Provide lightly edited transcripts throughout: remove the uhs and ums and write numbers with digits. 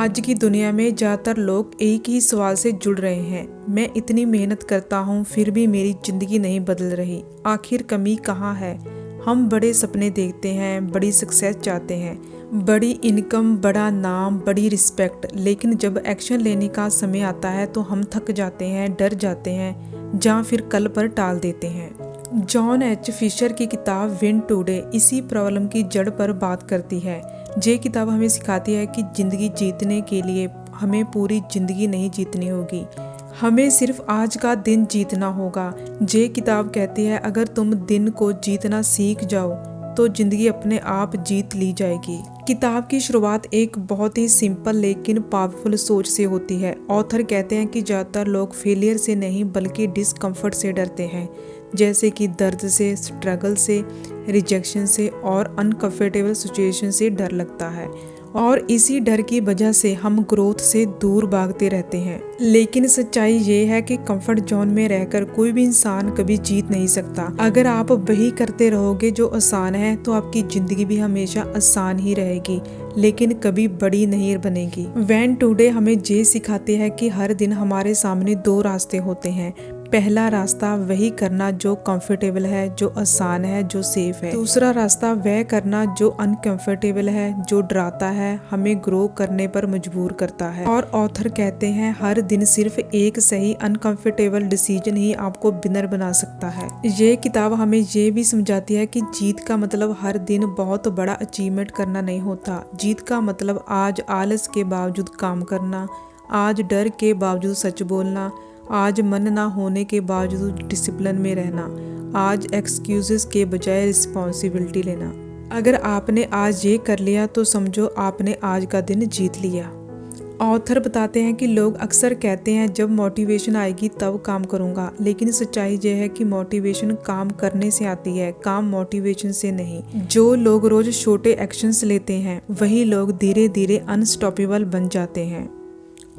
आज की दुनिया में ज़्यादातर लोग एक ही सवाल से जुड़ रहे हैं। मैं इतनी मेहनत करता हूँ फिर भी मेरी ज़िंदगी नहीं बदल रही। आखिर कमी कहाँ है? हम बड़े सपने देखते हैं, बड़ी सक्सेस चाहते हैं, बड़ी इनकम, बड़ा नाम, बड़ी रिस्पेक्ट, लेकिन जब एक्शन लेने का समय आता है तो हम थक जाते हैं, डर जाते हैं या फिर कल पर टाल देते हैं। जॉन एच फिशर की किताब विन टुडे इसी प्रॉब्लम की जड़ पर बात करती है। ये किताब हमें सिखाती है कि ज़िंदगी जीतने के लिए हमें पूरी ज़िंदगी नहीं जीतनी होगी, हमें सिर्फ आज का दिन जीतना होगा। ये किताब कहती है अगर तुम दिन को जीतना सीख जाओ तो ज़िंदगी अपने आप जीत ली जाएगी। किताब की शुरुआत एक बहुत ही सिंपल लेकिन पावरफुल सोच से होती है। ऑथर कहते हैं कि ज़्यादातर लोग फेलियर से नहीं बल्कि डिस्कम्फर्ट से डरते हैं, जैसे कि दर्द से, स्ट्रगल से, रिजेक्शन से और अनकंफर्टेबल सिचुएशन से डर लगता है और इसी डर की वजह से हम ग्रोथ से दूर भागते रहते हैं। लेकिन सच्चाई ये है कि कंफर्ट जोन में रहकर कोई भी इंसान कभी जीत नहीं सकता। अगर आप वही करते रहोगे जो आसान है तो आपकी जिंदगी भी हमेशा आसान ही रहेगी, लेकिन कभी बड़ी नहीं बनेगी। विन टुडे हमें ये सिखाते हैं कि हर दिन हमारे सामने दो रास्ते होते हैं। पहला रास्ता वही करना जो कंफर्टेबल है, जो आसान है, जो सेफ है। दूसरा रास्ता वह करना जो अनकंफर्टेबल है, जो डराता है, हमें ग्रो करने पर मजबूर करता है। और ऑथर कहते हैं हर दिन सिर्फ एक सही अनकंफर्टेबल डिसीजन ही आपको विनर बना सकता है। ये किताब हमें ये भी समझाती है कि जीत का मतलब हर दिन बहुत बड़ा अचीवमेंट करना नहीं होता। जीत का मतलब आज आलस के बावजूद काम करना, आज डर के बावजूद सच बोलना, आज मन ना होने के बावजूद डिसिप्लिन में रहना, आज एक्सक्यूजेस के बजाय रिस्पॉन्सिबिलिटी लेना। अगर आपने आज ये कर लिया तो समझो आपने आज का दिन जीत लिया। ऑथर बताते हैं कि लोग अक्सर कहते हैं जब मोटिवेशन आएगी तब काम करूँगा, लेकिन सच्चाई ये है कि मोटिवेशन काम करने से आती है, काम मोटिवेशन से नहीं। जो लोग रोज छोटे एक्शंस लेते हैं वही लोग धीरे धीरे अनस्टॉपेबल बन जाते हैं।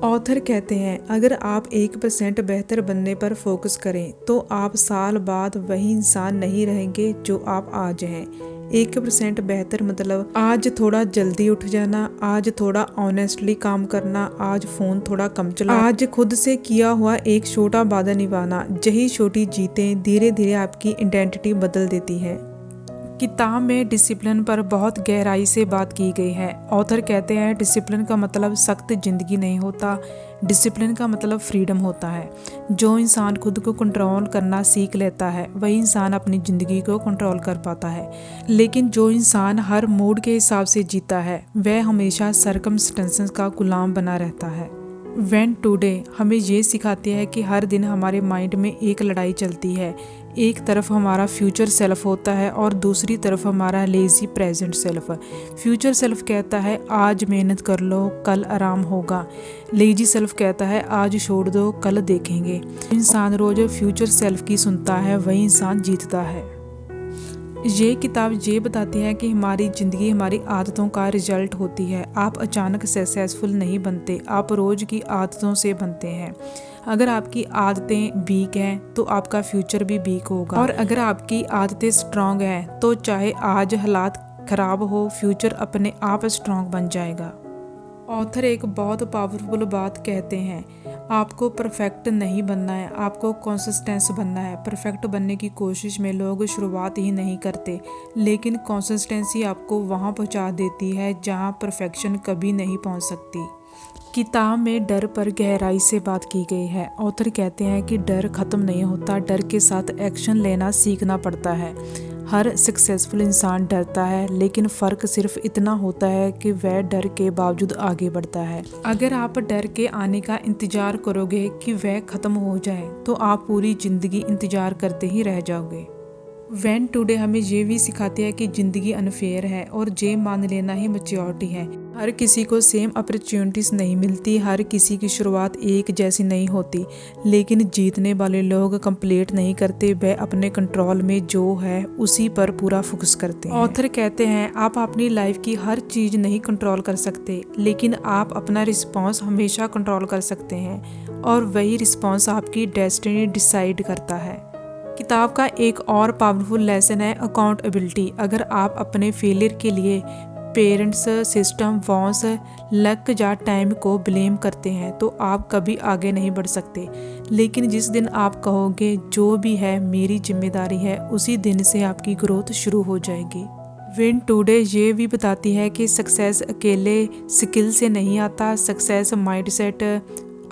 ऑथर कहते हैं अगर आप 1% बेहतर बनने पर फोकस करें तो आप साल बाद वही इंसान नहीं रहेंगे जो आप आज हैं। 1% बेहतर मतलब आज थोड़ा जल्दी उठ जाना, आज थोड़ा ऑनेस्टली काम करना, आज फ़ोन थोड़ा कम चलाना, आज खुद से किया हुआ एक छोटा वादा निभाना। यही छोटी जीतें धीरे धीरे आपकी आइडेंटिटी बदल देती है। किताब में डिसिप्लिन पर बहुत गहराई से बात की गई है। ऑथर कहते हैं डिसिप्लिन का मतलब सख्त ज़िंदगी नहीं होता, डिसिप्लिन का मतलब फ्रीडम होता है। जो इंसान खुद को कंट्रोल करना सीख लेता है वही इंसान अपनी ज़िंदगी को कंट्रोल कर पाता है। लेकिन जो इंसान हर मूड के हिसाब से जीता है वह हमेशा सर्कमस्टेंसेस का गुलाम बना रहता है। विन टुडे हमें ये सिखाती है कि हर दिन हमारे माइंड में एक लड़ाई चलती है। एक तरफ हमारा फ्यूचर सेल्फ होता है और दूसरी तरफ हमारा lazy present self. Future self कहता है आज मेहनत कर लो, कल आराम होगा। लेजी सेल्फ कहता है आज छोड़ दो, कल देखेंगे। इंसान रोज फ्यूचर सेल्फ की सुनता है वही इंसान जीतता है। ये किताब ये बताती है कि हमारी ज़िंदगी हमारी आदतों का रिजल्ट होती है। आप अचानक सक्सेसफुल नहीं बनते, आप रोज़ की आदतों से बनते हैं। अगर आपकी आदतें वीक हैं तो आपका फ्यूचर भी वीक होगा, और अगर आपकी आदतें स्ट्रांग हैं तो चाहे आज हालात ख़राब हो, फ्यूचर अपने आप स्ट्रांग बन जाएगा। ऑथर एक बहुत पावरफुल बात कहते हैं, आपको परफेक्ट नहीं बनना है, आपको कंसिस्टेंस बनना है। परफेक्ट बनने की कोशिश में लोग शुरुआत ही नहीं करते, लेकिन कंसिस्टेंसी आपको वहाँ पहुँचा देती है जहाँ परफेक्शन कभी नहीं पहुँच सकती। किताब में डर पर गहराई से बात की गई है। ऑथर कहते हैं कि डर ख़त्म नहीं होता, डर के साथ एक्शन लेना सीखना पड़ता है। हर सक्सेसफुल इंसान डरता है, लेकिन फ़र्क सिर्फ इतना होता है कि वह डर के बावजूद आगे बढ़ता है। अगर आप डर के आने का इंतज़ार करोगे कि वह ख़त्म हो जाए तो आप पूरी ज़िंदगी इंतज़ार करते ही रह जाओगे। विन टुडे हमें ये भी सिखाती है कि ज़िंदगी अनफेयर है और ये मान लेना ही मैच्योरिटी है। हर किसी को सेम अपॉर्चुनिटीज़ नहीं मिलती, हर किसी की शुरुआत एक जैसी नहीं होती, लेकिन जीतने वाले लोग कंप्लीट नहीं करते, वह अपने कंट्रोल में जो है उसी पर पूरा फोकस करते हैं। ऑथर कहते हैं आप अपनी लाइफ की हर चीज़ नहीं कंट्रोल कर सकते, लेकिन आप अपना रिस्पॉन्स हमेशा कंट्रोल कर सकते हैं, और वही रिस्पॉन्स आपकी डेस्टिनी डिसाइड करता है। किताब का एक और पावरफुल लेसन है अकाउंटेबिलिटी। अगर आप अपने फेलियर के लिए पेरेंट्स, सिस्टम, बॉस, लक या टाइम को ब्लेम करते हैं तो आप कभी आगे नहीं बढ़ सकते। लेकिन जिस दिन आप कहोगे जो भी है मेरी जिम्मेदारी है, उसी दिन से आपकी ग्रोथ शुरू हो जाएगी। विन टुडे ये भी बताती है कि सक्सेस अकेले स्किल से नहीं आता, सक्सेस माइंडसेट,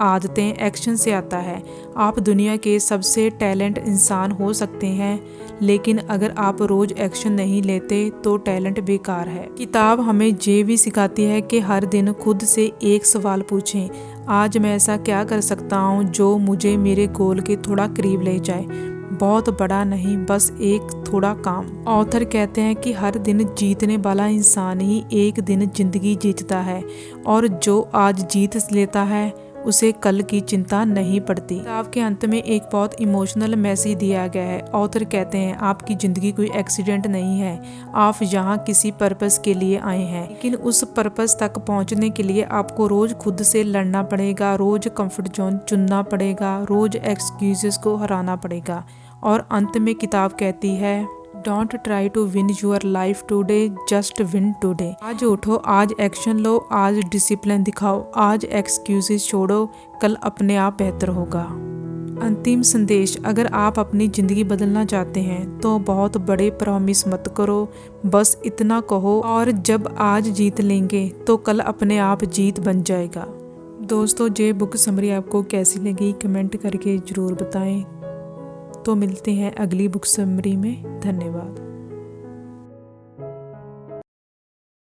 आदतें, एक्शन से आता है। आप दुनिया के सबसे टैलेंट इंसान हो सकते हैं, लेकिन अगर आप रोज़ एक्शन नहीं लेते तो टैलेंट बेकार है। किताब हमें ये भी सिखाती है कि हर दिन खुद से एक सवाल पूछें, आज मैं ऐसा क्या कर सकता हूँ जो मुझे मेरे गोल के थोड़ा करीब ले जाए। बहुत बड़ा नहीं, बस एक थोड़ा काम। ऑथर कहते हैं कि हर दिन जीतने वाला इंसान ही एक दिन जिंदगी जीतता है, और जो आज जीत लेता है उसे कल की चिंता नहीं पड़ती। किताब के अंत में एक बहुत इमोशनल मैसेज दिया गया है। ऑथर कहते हैं आपकी ज़िंदगी कोई एक्सीडेंट नहीं है, आप यहाँ किसी पर्पस के लिए आए हैं, लेकिन उस पर्पस तक पहुँचने के लिए आपको रोज़ खुद से लड़ना पड़ेगा, रोज़ कंफर्ट जोन चुनना पड़ेगा, रोज़ एक्सक्यूजेस को हराना पड़ेगा। और अंत में किताब कहती है, don't try to win your life today, just win today. आज उठो, आज एक्शन लो, आज डिसिप्लिन दिखाओ, आज एक्सक्यूजेस छोड़ो, कल अपने आप बेहतर होगा। अंतिम संदेश, अगर आप अपनी ज़िंदगी बदलना चाहते हैं तो बहुत बड़े प्रॉमिस मत करो, बस इतना कहो और जब आज जीत लेंगे तो कल अपने आप जीत बन जाएगा। दोस्तों, ये बुक समरी आपको कैसी लगी कमेंट करके ज़रूर बताएं। तो मिलते हैं अगली बुक समरी में। धन्यवाद।